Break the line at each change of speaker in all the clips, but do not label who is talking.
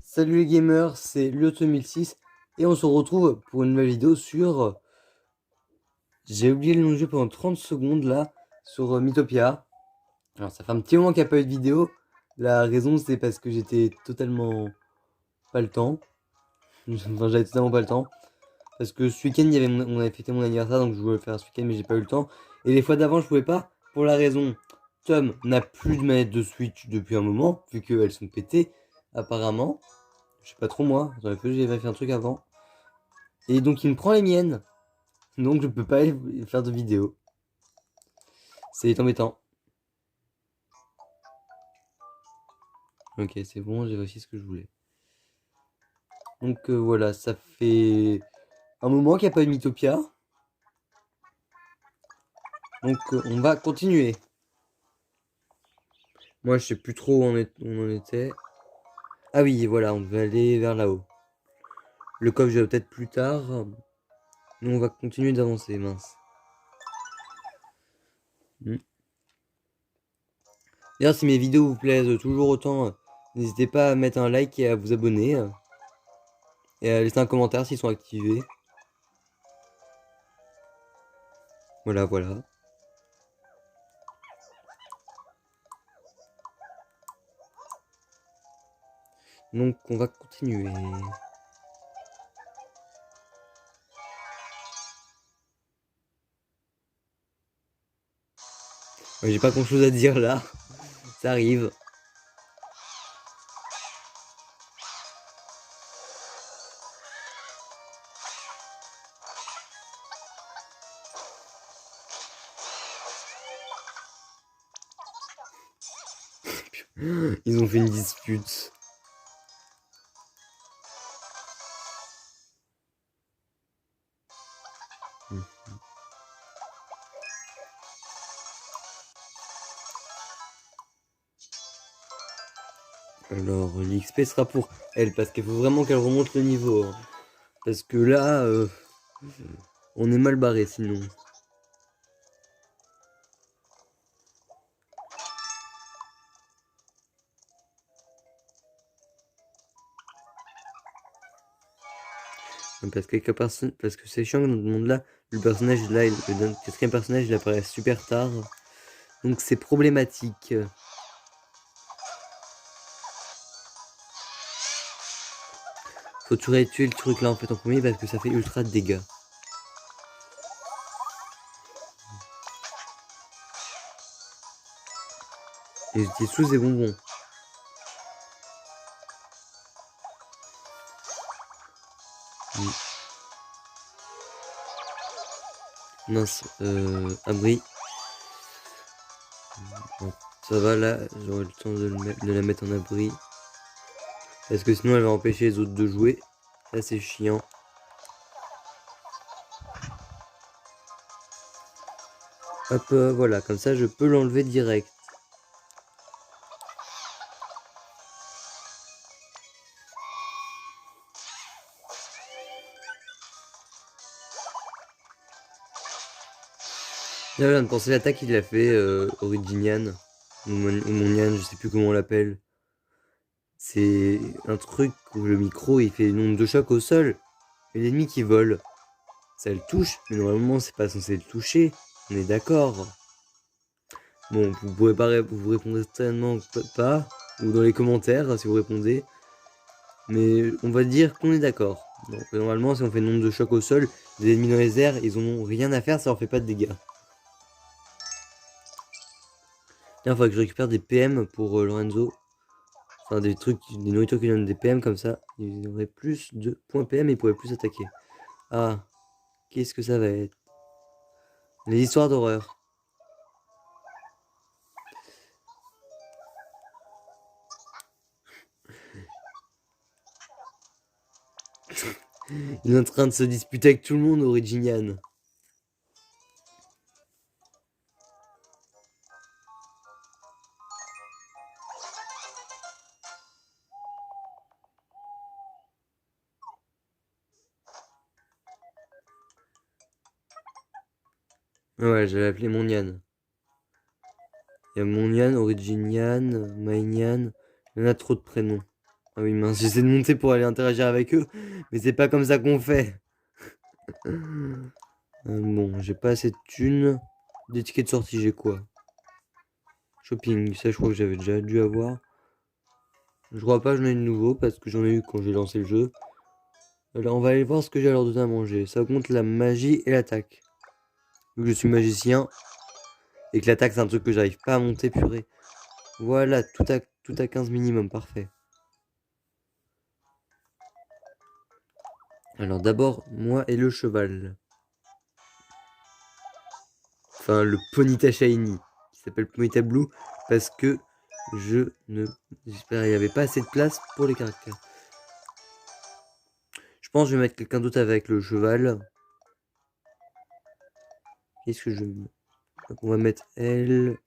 Salut les gamers, c'est Lio2006 et on se retrouve pour une nouvelle vidéo sur... J'ai oublié le nom du jeu pendant 30 secondes là, sur Mythopia. Alors ça fait un petit moment qu'il n'y a pas eu de vidéo. La raison c'est parce que j'étais totalement pas le temps. Enfin j'avais totalement pas le temps. Parce que ce week-end on avait fêté mon anniversaire donc je voulais le faire ce week-end mais j'ai pas eu le temps. Et les fois d'avant je pouvais pas pour la raison. Tom n'a plus de manette de Switch depuis un moment vu qu'elles sont pétées apparemment. Je sais pas trop moi, j'avais fait un truc avant. Et donc il me prend les miennes. Donc je peux pas faire de vidéo. C'est embêtant. Ok, c'est bon, j'ai réussi ce que je voulais. Donc voilà, ça fait un moment qu'il n'y a pas eu de Mythopia. Donc on va continuer. Moi je sais plus trop où on en était. Ah oui, voilà, on devait aller vers là-haut. Le coffre, je vais peut-être plus tard. Nous on va continuer d'avancer, mince. Hmm. D'ailleurs, si mes vidéos vous plaisent toujours autant, n'hésitez pas à mettre un like et à vous abonner. Et à laisser un commentaire s'ils sont activés. Voilà, voilà. Donc on va continuer. Ouais, j'ai pas grand chose à dire là. Ça arrive. Ils ont fait une dispute. Alors, l'XP sera pour elle, parce qu'il faut vraiment qu'elle remonte le niveau, hein. Parce que là, on est mal barré sinon. Parce que c'est chiant dans ce monde-là, le personnage là, le quatrième personnage, il apparaît super tard. Donc c'est problématique. Faut tuer le truc là en fait en premier parce que ça fait ultra de dégâts. Et j'étais sous des bonbons. Mince, abri. Bon, ça va là, j'aurai le temps de la mettre en abri. Parce que sinon elle va empêcher les autres de jouer. Ça c'est chiant. Hop, voilà, comme ça je peux l'enlever direct. Là, je viens de penser l'attaque il a fait Originian. Ou Monian, je sais plus comment on l'appelle. C'est un truc où le micro il fait nombre de chocs au sol. Et l'ennemi qui vole. Ça le touche, mais normalement c'est pas censé le toucher. On est d'accord. Bon, vous pouvez pas vous répondre certainement pas. Ou dans les commentaires si vous répondez. Mais on va dire qu'on est d'accord. Donc normalement si on fait nombre de chocs au sol, les ennemis dans les airs, ils en ont rien à faire, ça leur fait pas de dégâts. Tiens, faudrait que je récupère des PM pour Lorenzo. Enfin, des trucs, des nourritures qui donnent des PM comme ça. Il aurait plus de points PM et il pourrait plus attaquer. Ah, qu'est-ce que ça va être? Les histoires d'horreur. Il est en train de se disputer avec tout le monde, Originian. Ouais, j'avais appelé mon Nian. Il y a Monian, Originian, Mainian. Il y en a trop de prénoms. Ah oui, mince, j'essaie de monter pour aller interagir avec eux, mais c'est pas comme ça qu'on fait. Bon, j'ai pas assez de thunes. Des tickets de sortie, j'ai quoi? Shopping, ça je crois que j'avais déjà dû avoir. Je crois pas que j'en ai de nouveau parce que j'en ai eu quand j'ai lancé le jeu. Alors on va aller voir ce que j'ai à leur donner à manger. Ça augmente la magie et l'attaque. Vu que je suis magicien et que l'attaque c'est un truc que j'arrive pas à monter, purée. Voilà, tout à 15 minimum, parfait. Alors d'abord, moi et le cheval. Enfin, le Ponyta Shiny, qui s'appelle Ponyta Blue, parce que j'espère qu'il n'y avait pas assez de place pour les caractères. Je pense que je vais mettre quelqu'un d'autre avec le cheval. Qu'est-ce que je vais mettre? On va mettre elle.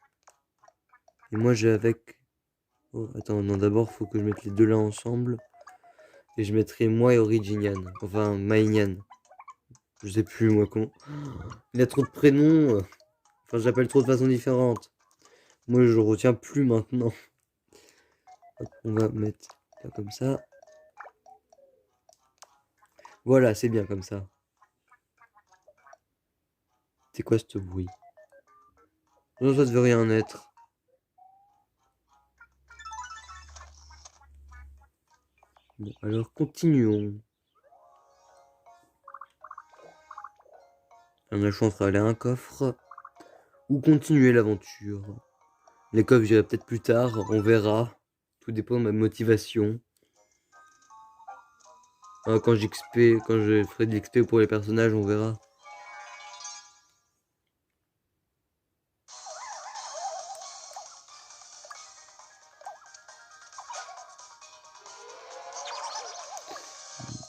Et moi j'ai avec... Oh, attends, non, d'abord faut que je mette les deux là ensemble. Et je mettrai moi et Originian. Enfin, Mainian. Je sais plus moi comment. Il a trop de prénoms. Enfin, j'appelle trop de façons différentes. Moi je le retiens plus maintenant. Hop, on va mettre ça comme ça. Voilà, c'est bien comme ça. C'est quoi ce bruit? Non, ça devait rien être. Bon, alors continuons. On a le choix entre aller à un coffre ou continuer l'aventure. Les coffres, j'irai peut-être plus tard, on verra. Tout dépend de ma motivation. Quand je ferai de l'XP pour les personnages, on verra.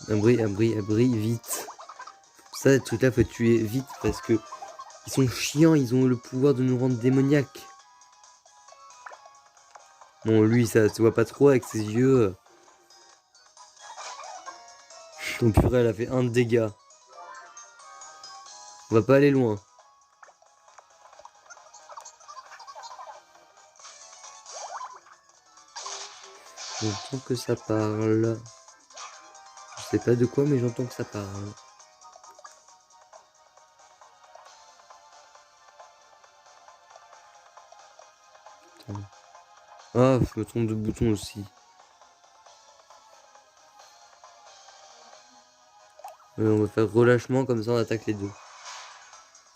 Abri, vite. Ça, les trucs là, faut tuer vite parce que ils sont chiants, ils ont le pouvoir de nous rendre démoniaques. Bon, lui, ça se voit pas trop avec ses yeux. Ton purée, elle a fait 1 de dégâts. On va pas aller loin. J'entends que ça parle. Je sais pas de quoi, mais j'entends que ça parle. Attends. Ah, je me trompe de bouton aussi. On va faire relâchement, comme ça on attaque les deux.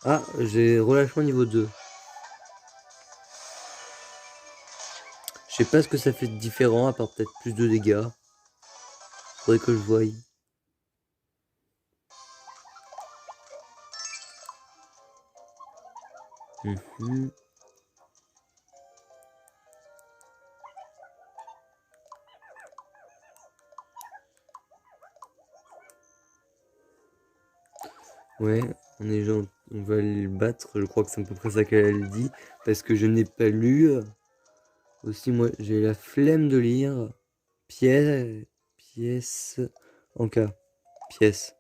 Ah, j'ai relâchement niveau 2. Je sais pas ce que ça fait de différent, à part peut-être plus de dégâts. Faudrait que je voie. Ouais, on va aller le battre. Je crois que c'est à peu près ça qu'elle dit. Parce que je n'ai pas lu. Aussi, moi, j'ai la flemme de lire. Pièce, en cas. Pièce.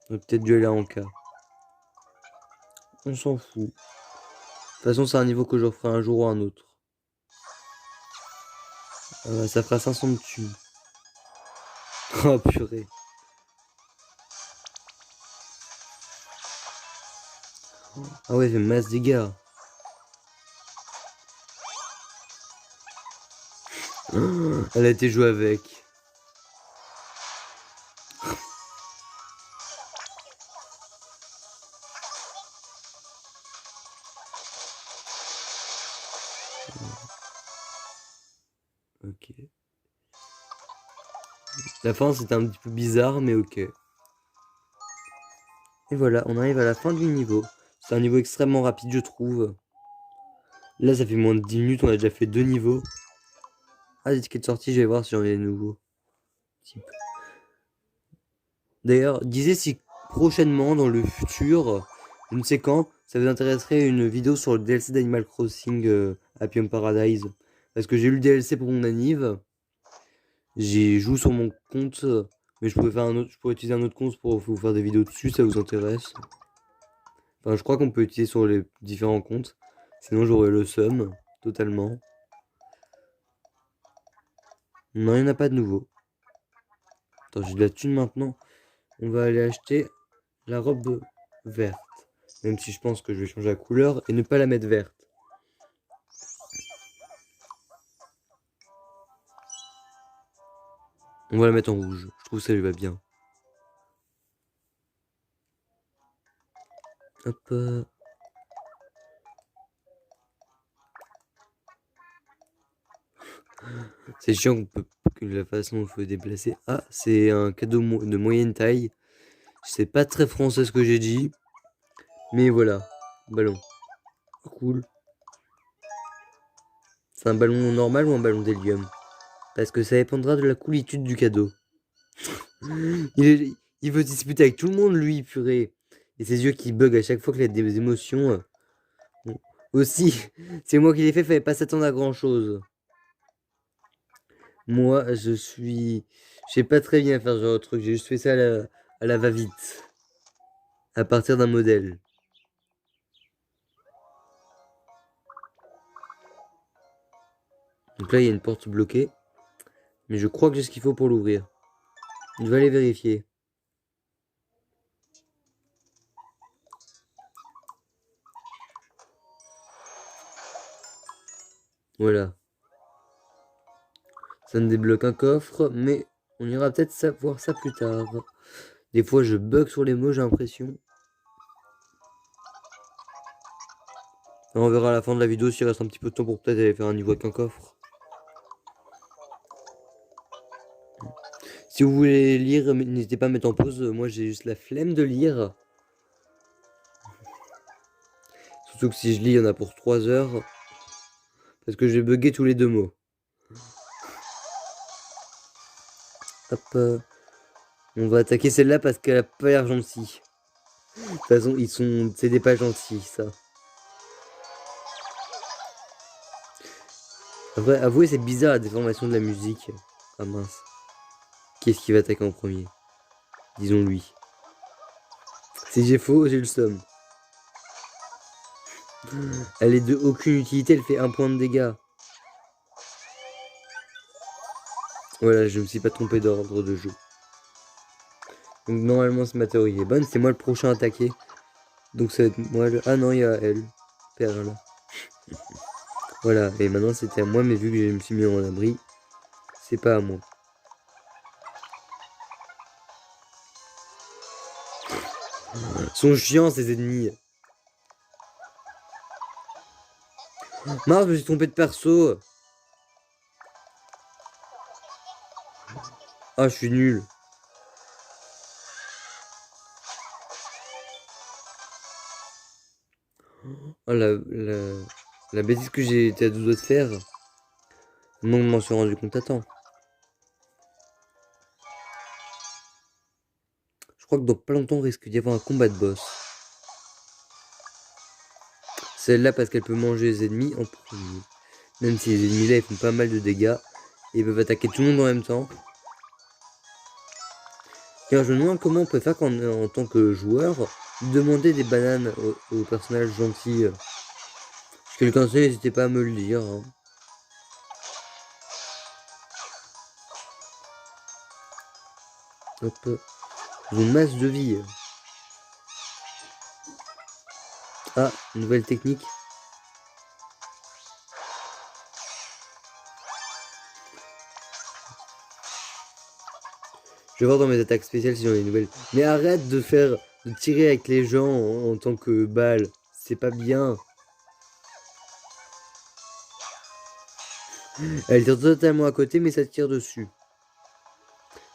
On aurait peut-être dû aller en cas. On s'en fout. De toute façon, c'est un niveau que je referai un jour ou un autre. Ça fera 500 de thunes. Oh purée. Ah ouais, elle fait masse dégâts. Elle a été jouée avec. Ok. La fin, c'était un petit peu bizarre, mais ok. Et voilà, on arrive à la fin du niveau. C'est un niveau extrêmement rapide, je trouve. Là, ça fait moins de 10 minutes, on a déjà fait 2 niveaux. Ah, des tickets de sortie, je vais voir si j'en ai des nouveaux. D'ailleurs, disez si prochainement, dans le futur, je ne sais quand, ça vous intéresserait une vidéo sur le DLC d'Animal Crossing Happy Home Paradise. Parce que j'ai eu le DLC pour mon anniv. J'y joue sur mon compte, mais je pourrais utiliser un autre compte pour vous faire des vidéos dessus, ça vous intéresse. Enfin, je crois qu'on peut utiliser sur les différents comptes. Sinon, j'aurais le seum. totalement. Non, il n'y en a pas de nouveau. Attends, j'ai de la thune maintenant. On va aller acheter la robe verte. Même si je pense que je vais changer la couleur et ne pas la mettre verte. On va la mettre en rouge. Je trouve que ça lui va bien. Hop. C'est chiant que la façon dont il faut déplacer. Ah, c'est un cadeau de moyenne taille. C'est pas très français ce que j'ai dit. Mais voilà. Ballon. Cool. C'est un ballon normal ou un ballon d'hélium? Parce que ça dépendra de la coolitude du cadeau. Il veut discuter avec tout le monde, lui, purée. Et ses yeux qui bug à chaque fois qu'il a des émotions. Bon. Aussi, c'est moi qui l'ai fait, fallait pas s'attendre à grand chose. Moi, je sais pas très bien faire ce genre de truc. J'ai juste fait ça à la va-vite. À partir d'un modèle. Donc là, il y a une porte bloquée. Mais je crois que j'ai ce qu'il faut pour l'ouvrir. Je vais aller vérifier. Voilà. Ça me débloque un coffre, mais on ira peut-être voir ça plus tard. Des fois, je bug sur les mots, j'ai l'impression. On verra à la fin de la vidéo s'il reste un petit peu de temps pour peut-être aller faire un niveau avec un coffre. Si vous voulez lire, n'hésitez pas à mettre en pause. Moi, j'ai juste la flemme de lire. Surtout que si je lis, il y en a pour 3 heures. Parce que j'ai bugué tous les 2 mots. Hop. On va attaquer celle-là parce qu'elle a pas l'air gentille. De toute façon, c'est des pas gentils, ça. Après, avouez, c'est bizarre la déformation de la musique. Ah mince. Qui est-ce qui va attaquer en premier? Disons lui. Si j'ai faux, j'ai le somme. Elle est de aucune utilité, elle fait 1 point de dégâts. Voilà, je me suis pas trompé d'ordre de jeu. Donc normalement, ma théorie est bonne. C'est moi le prochain attaqué. Donc ça va être moi le... Ah non, il y a elle. Perle. Voilà, et maintenant c'était à moi, mais vu que je me suis mis en abri, c'est pas à moi. Sont chiants ces ennemis. Mince, je me suis trompé de perso. Ah, je suis nul. Oh, la bêtise que j'ai été à deux doigts de faire. Non, je m'en suis rendu compte à temps. Je crois que dans pas longtemps, il risque d'y avoir un combat de boss. Celle-là parce qu'elle peut manger les ennemis en premier. Même si les ennemis là, ils font pas mal de dégâts. Et ils peuvent attaquer tout le monde en même temps. Car je me demande comment on peut faire quand, en tant que joueur, demander des bananes aux personnages gentils. Si quelqu'un sait, n'hésitez pas à me le dire. Hein. Hop. Ils ont masse de vie. Ah, nouvelle technique. Je vais voir dans mes attaques spéciales si j'en ai une nouvelle. Mais arrête de tirer avec les gens en tant que balle. C'est pas bien. Elle tire totalement à côté, mais ça tire dessus.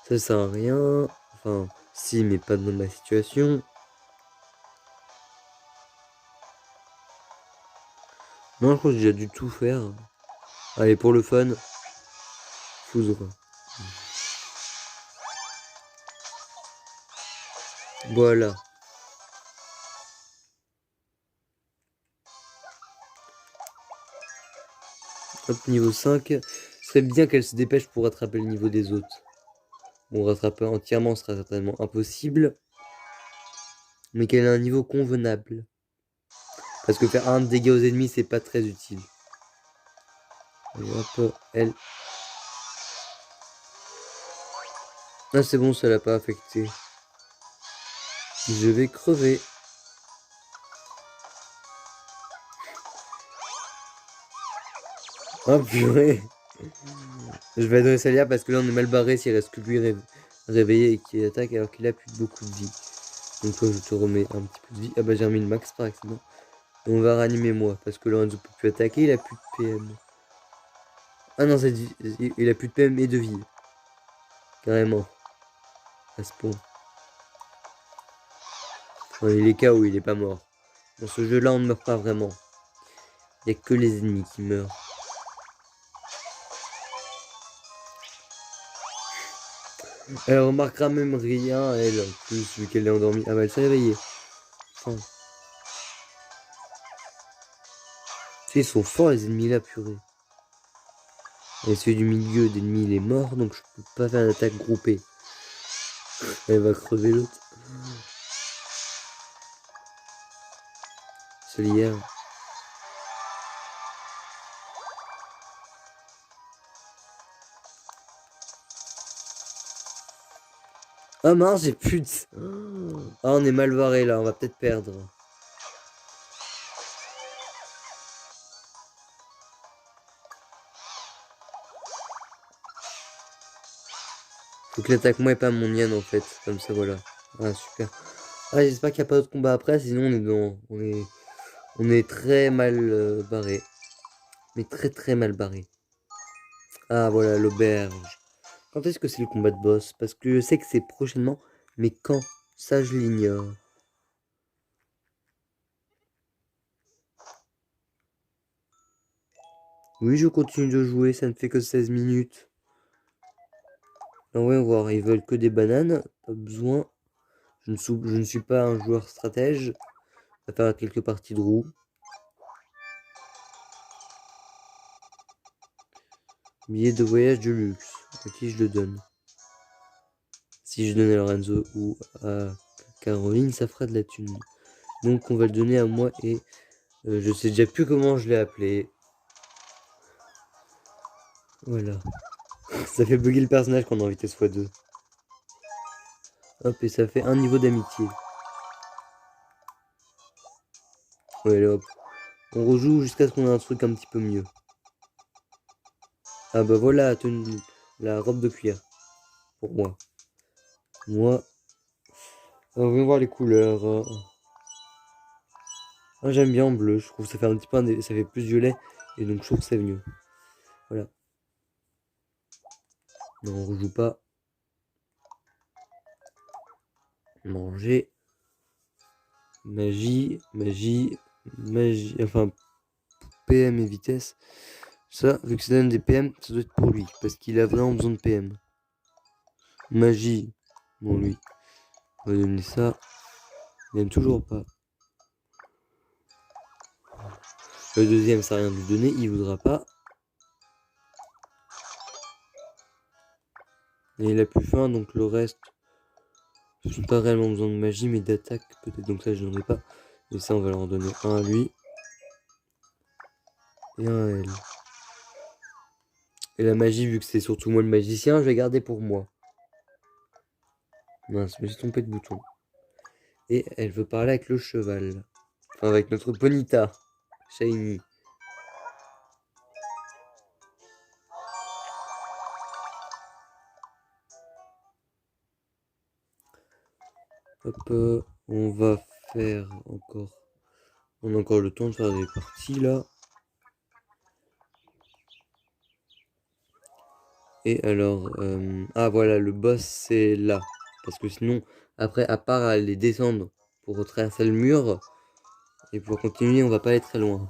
Ça sert à rien. Enfin, si, mais pas dans ma situation. Non, je crois que j'ai déjà dû tout faire. Allez, pour le fun. Foudre. Voilà. Hop, niveau 5. Ce serait bien qu'elle se dépêche pour rattraper le niveau des autres. Bon, rattraper entièrement sera certainement impossible. Mais qu'elle ait un niveau convenable. Parce que faire un dégât aux ennemis, c'est pas très utile. Et hop, elle. Ah, c'est bon, ça l'a pas affecté. Je vais crever. Oh purée. Je vais adresser Salia parce que là on est mal barré s'il reste que lui réveillé et qui attaque alors qu'il a plus beaucoup de vie. Donc toi je te remets un petit peu de vie. Ah bah j'ai remis le max par accident. Et on va ranimer moi parce que Lorenzo peut plus attaquer, il a plus de PM. Ah non, il a plus de PM et de vie. Carrément. À ce point. Enfin, il est KO, il est pas mort. Dans ce jeu là on ne meurt pas vraiment. Il n'y a que les ennemis qui meurent. Elle remarquera même rien, elle, en plus, vu qu'elle est endormie. Ah bah elle s'est réveillée. Enfin. Tu sais, ils sont forts les ennemis là, purée. Et celui du milieu d'ennemi il est mort, donc je peux pas faire une attaque groupée. Elle va crever l'autre. Solière. Ah mince, j'ai plus de... Ah, on est mal barré là, on va peut-être perdre. Faut que l'attaque moi et pas mon Yann en fait. Comme ça, voilà. Ah, super. Ah, j'espère qu'il n'y a pas d'autre combat après, sinon on est dans... On est très mal barré. Mais très très mal barré. Ah, voilà, l'auberge. Quand est-ce que c'est le combat de boss? Parce que je sais que c'est prochainement, mais quand? Ça, je l'ignore. Oui, je continue de jouer, ça ne fait que 16 minutes. Ah ouais, on va voir, ils veulent que des bananes, pas besoin. Je ne suis pas un joueur stratège. On va faire quelques parties de roue. Billet de voyage de luxe. À qui je le donne? Si je donne à Lorenzo ou à Caroline, ça fera de la thune. Donc on va le donner à moi et je sais déjà plus comment je l'ai appelé. Voilà. Ça fait bugger le personnage quand on est en vitesse x2. Hop, et ça fait un niveau d'amitié. Ouais, hop. On rejoue jusqu'à ce qu'on ait un truc un petit peu mieux. Ah bah voilà, la robe de cuir. Pour moi. Moi, on va voir les couleurs. Ah, j'aime bien en bleu, je trouve que ça fait un petit peu, ça fait plus violet. Et donc je trouve que c'est mieux. Voilà. Non, on rejoue pas. Manger. Magie, magie, magie. Enfin, PM et vitesse. Ça, vu que ça donne des PM, ça doit être pour lui. Parce qu'il a vraiment besoin de PM. Magie. Bon, lui. On va donner ça. Il aime toujours pas. Le deuxième, ça n'a rien de lui donner. Il voudra pas. Et il a plus faim, donc le reste. Ils n'ont pas réellement besoin de magie, mais d'attaque peut-être. Donc ça, je n'en ai pas. Et ça, on va leur en donner un à lui. Et un à elle. Et la magie, vu que c'est surtout moi le magicien, je vais garder pour moi. Mince, je me suis trompé de bouton. Et elle veut parler avec le cheval. Enfin, avec notre Ponita. Shiny. Hop, on va faire encore... On a encore le temps de faire des parties, là. Et alors... Ah, voilà, le boss, c'est là. Parce que sinon, après, à part aller descendre pour retraverser le mur, et pour continuer, on va pas aller très loin.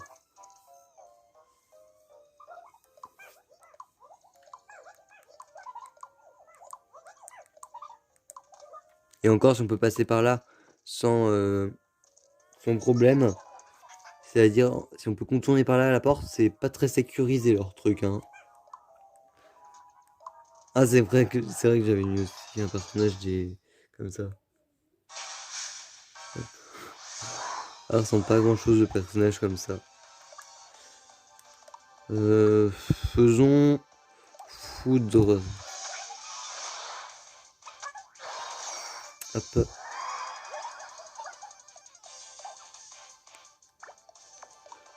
Et encore, si on peut passer par là sans problème, c'est-à-dire, si on peut contourner par là à la porte, c'est pas très sécurisé leur truc, hein. Ah, c'est vrai que j'avais mis aussi un personnage comme ça. Ah, ça ressemble pas à grand chose de personnage comme ça. Faisons foudre. Hop.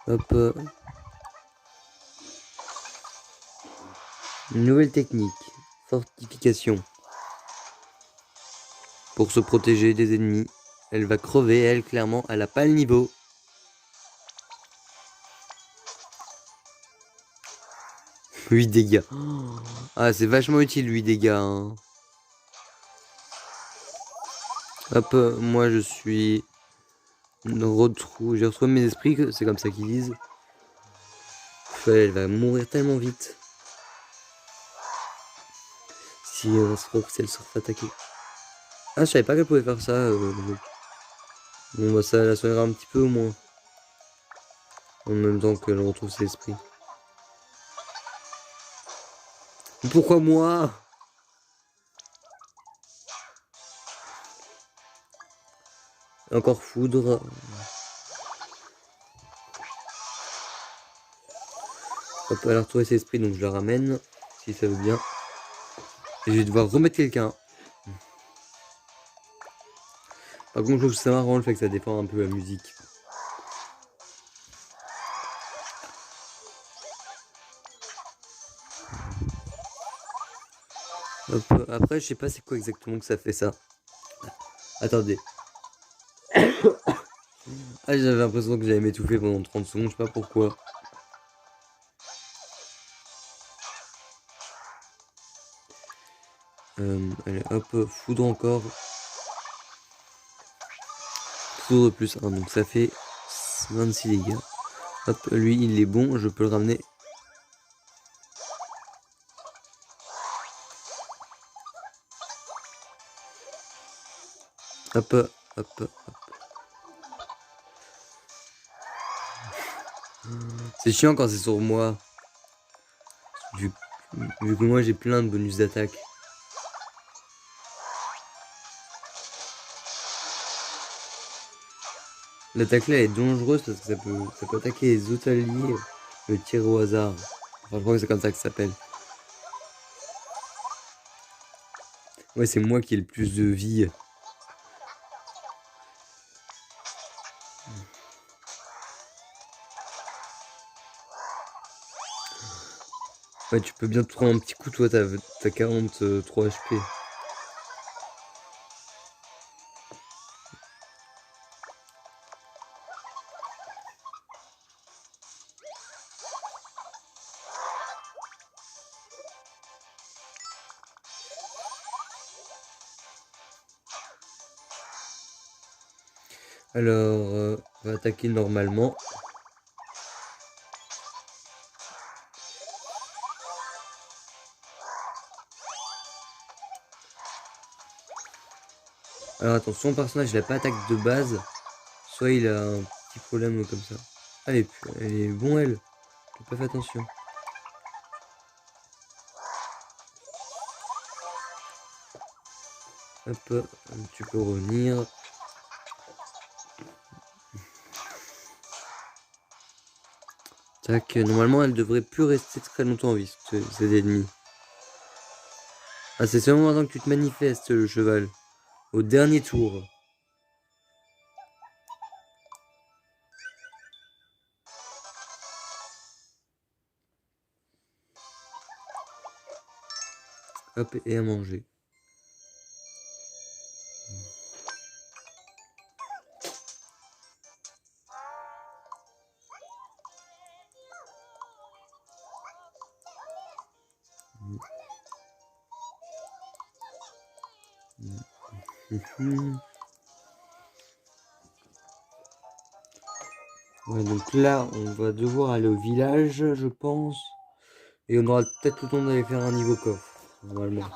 Hop. Une nouvelle technique. Fortification. Pour se protéger des ennemis. Elle va crever, elle, clairement. Elle a pas le niveau. « 8 dégâts. Ah, c'est vachement utile, 8 dégâts. Hein. Hop, moi je suis... J'ai retrouvé mes esprits, c'est comme ça qu'ils disent. Elle va mourir tellement vite. Si elle se refait attaquer. Ah, je savais pas qu'elle pouvait faire ça. Bon, bah ça la soignera un petit peu au moins. En même temps qu'elle retrouve ses esprits. Pourquoi moi? Encore foudre. Hop, elle a retrouvé ses esprits, donc je la ramène. Si ça veut bien. Et je vais devoir remettre quelqu'un. Par contre, je trouve que c'est marrant le fait que ça défend un peu la musique. Hop, après, je sais pas c'est quoi exactement que ça fait ça. Attendez. Ah, j'avais l'impression que j'allais m'étouffer pendant 30 secondes, je sais pas pourquoi. Allez, hop, foudre encore. Foudre plus 1, donc ça fait 26 dégâts. Hop, lui il est bon, je peux le ramener. Hop, hop, hop. C'est chiant quand c'est sur moi. Vu que moi j'ai plein de bonus d'attaque. L'attaque là est dangereuse parce que ça peut attaquer les autres alliés. Le tir au hasard. Enfin, je crois que c'est comme ça que ça s'appelle. Ouais, c'est moi qui ai le plus de vie. Ouais, tu peux bien te prendre un petit coup, toi, t'as 43 HP. Alors, on va attaquer normalement. Alors attention, personnage il a pas attaque de base. Soit il a un petit problème comme ça. Ah, elle est bon elle. J'ai pas fait attention. Hop, tu peux revenir. Tac, normalement elle devrait plus rester très longtemps en vie, ces ennemis. Ah, c'est seulement maintenant que tu te manifestes, le cheval. Au dernier tour. Hop, et à manger. Ouais, donc là, on va devoir aller au village, je pense. Et on aura peut-être le temps d'aller faire un niveau coffre, normalement.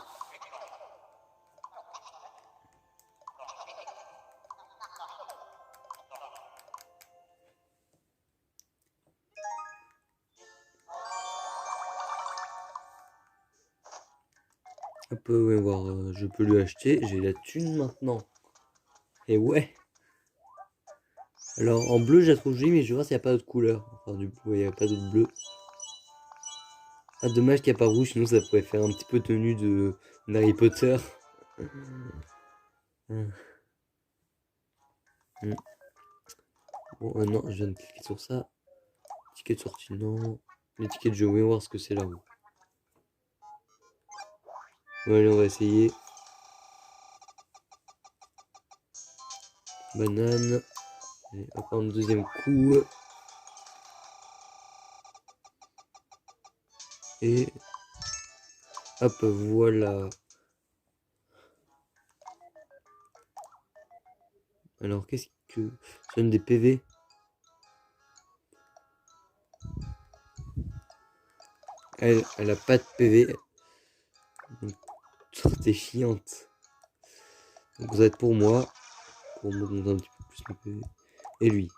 Hop, ouais, voir, je peux lui acheter. J'ai la thune maintenant. Et ouais. Alors, en bleu, je la trouve jolie, mais je vais voir s'il n'y a pas d'autres couleurs. Enfin, du coup, il n'y a pas d'autres bleus. Ah, dommage qu'il n'y a pas rouge, sinon ça pourrait faire un petit peu tenue d'Harry Potter. Bon, non, je viens de cliquer sur ça. Ticket de sortie, non. Les tickets de jeu, on va voir ce que c'est là-haut. Bon, allez, on va essayer. Banane. Allez, hop, un deuxième coup. Et hop, voilà. Alors, qu'est-ce que... Ça donne des PV. Elle a pas de PV. Donc, t'es chiante. Donc, ça va être pour moi. Pour me monter un petit peu plus le PV. Et lui.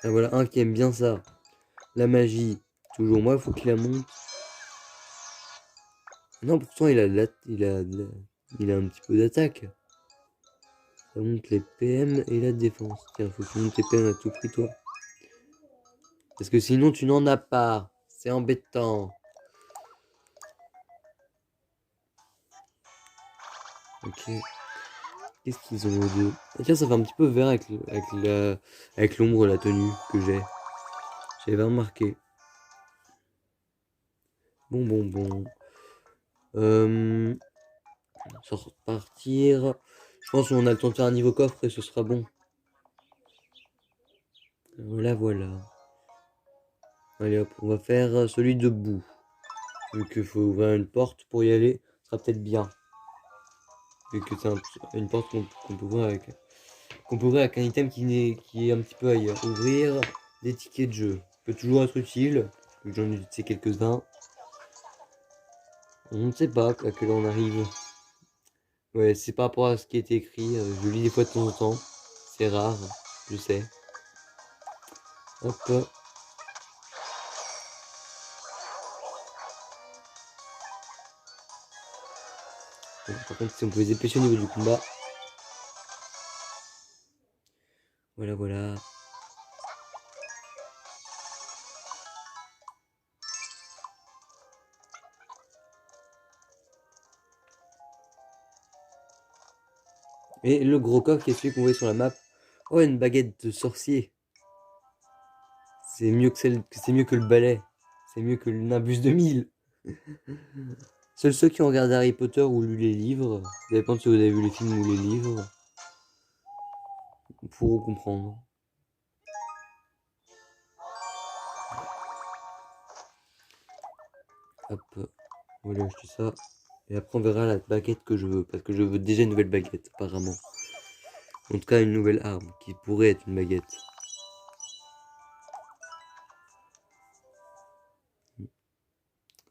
Ah, voilà, un qui aime bien ça. La magie. Toujours moi, il faut qu'il la monte. Non, pourtant, il a un petit peu d'attaque. Ça monte les PM et la défense. Tiens, faut que tu montes tes PM à tout prix, toi. Parce que sinon, tu n'en as pas. C'est embêtant. Ok. Qu'est-ce qu'ils ont aux deux? Ah, tiens, ça fait un petit peu vert avec l'ombre, la tenue que j'ai. J'avais remarqué. Bon. Sans repartir. Je pense qu'on a le temps de faire un niveau coffre et ce sera bon. Voilà. Allez hop, on va faire celui debout. Vu qu'il faut ouvrir une porte pour y aller, ce sera peut-être bien. Vu que c'est une porte qu'on peut ouvrir avec un item qui est un petit peu ailleurs. Ouvrir des tickets de jeu. Peut toujours être utile. J'en ai utilisé quelques-uns. On ne sait pas à quelle heure on arrive. Ouais, c'est par rapport à ce qui a été écrit. Je lis des fois de temps en temps. C'est rare, je sais. Hop. Bon, par contre, si on pouvait se dépêcher au niveau du combat. Voilà. Et le gros coq qui est celui qu'on voit sur la map. Oh, une baguette de sorcier. C'est mieux que le balai. C'est mieux que le Nimbus 2000. Seuls ceux qui ont regardé Harry Potter ou lu les livres, ça dépend si vous avez vu les films ou les livres, pourront comprendre. Hop, on va lui acheter ça. Et après on verra la baguette que je veux, parce que je veux déjà une nouvelle baguette, apparemment. En tout cas une nouvelle arme, qui pourrait être une baguette.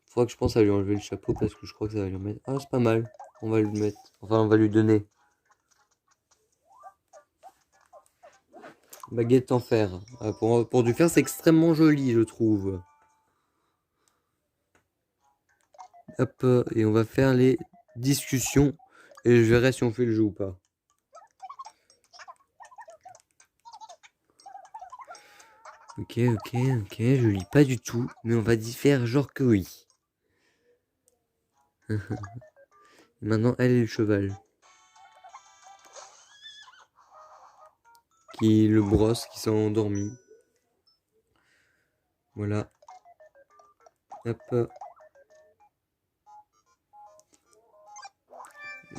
Faudra que je pense à lui enlever le chapeau, parce que je crois que ça va lui remettre... Ah, c'est pas mal, on va lui mettre. Enfin, on va lui donner. Baguette en fer. Pour du fer, c'est extrêmement joli, je trouve. Hop, et on va faire les discussions. Et je verrai si on fait le jeu ou pas. Ok, je lis pas du tout, mais on va y faire genre que oui. Maintenant, elle est le cheval. Qui le brosse, qui s'est endormi. Voilà. Hop.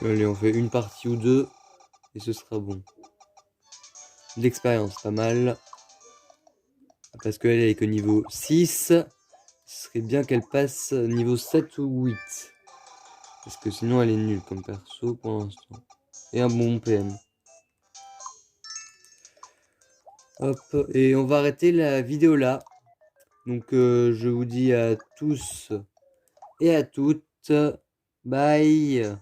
Allez, on fait une partie ou deux, et ce sera bon. L'expérience, pas mal. Parce qu'elle est que niveau 6. Ce serait bien qu'elle passe niveau 7 ou 8. Parce que sinon, elle est nulle comme perso pour l'instant. Et un bon PM. Hop, et on va arrêter la vidéo là. Donc je vous dis à tous et à toutes, bye.